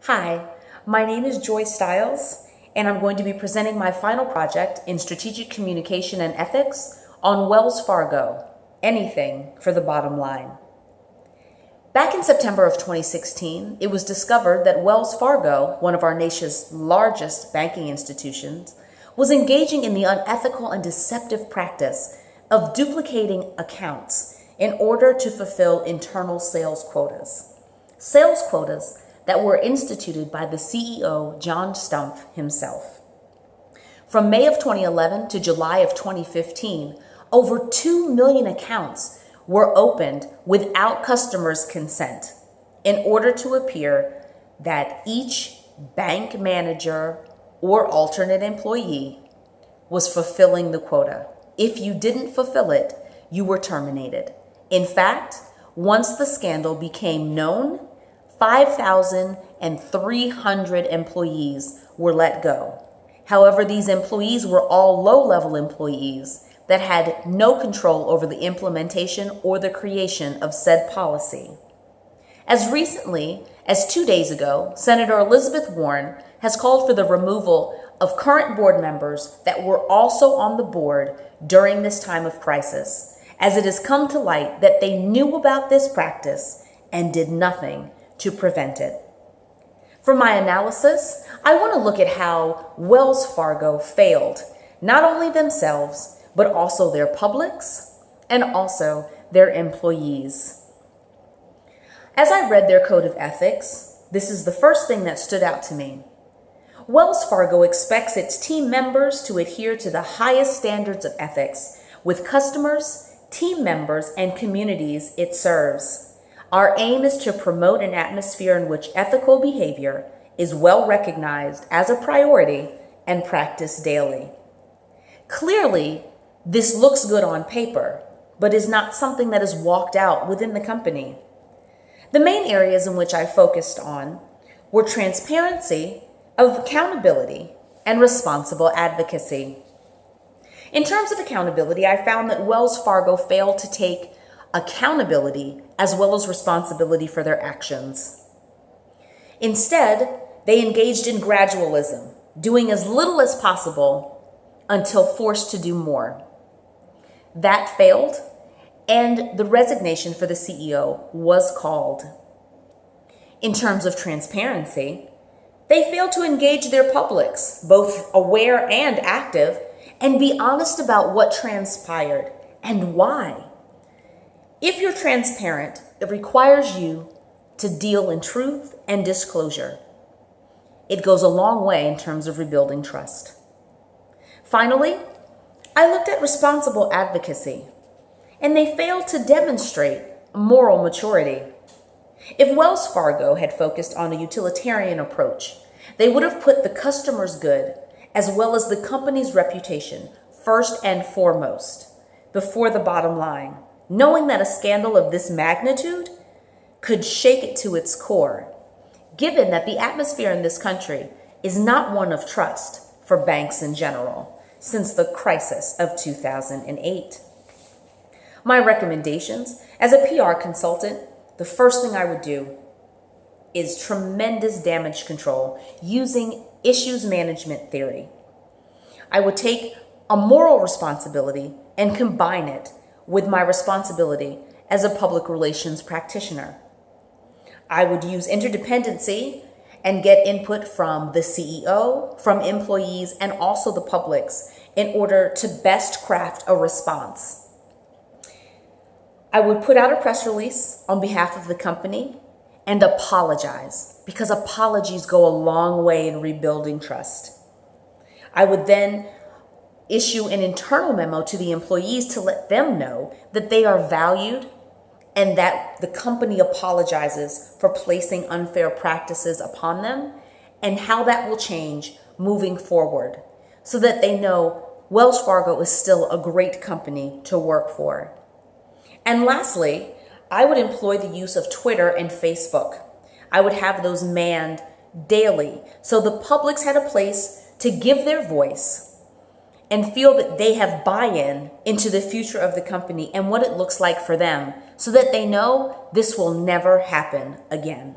Hi, my name is Joy Stiles, and I'm going to be presenting my final project in Strategic Communication and Ethics on Wells Fargo, anything for the bottom line. Back in September of 2016, it was discovered that Wells Fargo, one of our nation's largest banking institutions, was engaging in the unethical and deceptive practice of duplicating accounts in order to fulfill internal sales quotas. Sales quotas that were instituted by the CEO, John Stumpf himself. From May of 2011 to July of 2015, over 2 million accounts were opened without customers' consent in order to appear that each bank manager or alternate employee was fulfilling the quota. If you didn't fulfill it, you were terminated. In fact, once the scandal became known, 5,300 employees were let go. However, these employees were all low-level employees that had no control over the implementation or the creation of said policy. As recently as 2 days ago, Senator Elizabeth Warren has called for the removal of current board members that were also on the board during this time of crisis, as it has come to light that they knew about this practice and did nothing to prevent it. For my analysis, I want to look at how Wells Fargo failed, not only themselves, but also their publics and also their employees. As I read their code of ethics, this is the first thing that stood out to me. Wells Fargo expects its team members to adhere to the highest standards of ethics with customers, team members, and communities it serves. Our aim is to promote an atmosphere in which ethical behavior is well recognized as a priority and practiced daily. Clearly, this looks good on paper, but is not something that is walked out within the company. The main areas in which I focused on were transparency, accountability, and responsible advocacy. In terms of accountability, I found that Wells Fargo failed to take accountability as well as responsibility for their actions. Instead, they engaged in gradualism, doing as little as possible until forced to do more. That failed, and the resignation for the CEO was called. In terms of transparency, they failed to engage their publics, both aware and active, and be honest about what transpired and why. If you're transparent, it requires you to deal in truth and disclosure. It goes a long way in terms of rebuilding trust. Finally, I looked at responsible advocacy, and they failed to demonstrate moral maturity. If Wells Fargo had focused on a utilitarian approach, they would have put the customer's good as well as the company's reputation first and foremost, before the bottom line, knowing that a scandal of this magnitude could shake it to its core, given that the atmosphere in this country is not one of trust for banks in general since the crisis of 2008. My recommendations as a PR consultant, the first thing I would do is tremendous damage control using issues management theory. I would take a moral responsibility and combine it with my responsibility as a public relations practitioner. I would use interdependency and get input from the CEO, from employees, and also the publics in order to best craft a response. I would put out a press release on behalf of the company and apologize, because apologies go a long way in rebuilding trust. I would then issue an internal memo to the employees to let them know that they are valued and that the company apologizes for placing unfair practices upon them and how that will change moving forward so that they know Wells Fargo is still a great company to work for. And lastly, I would employ the use of Twitter and Facebook. I would have those manned daily so the publics had a place to give their voice and feel that they have buy-in into the future of the company and what it looks like for them so that they know this will never happen again.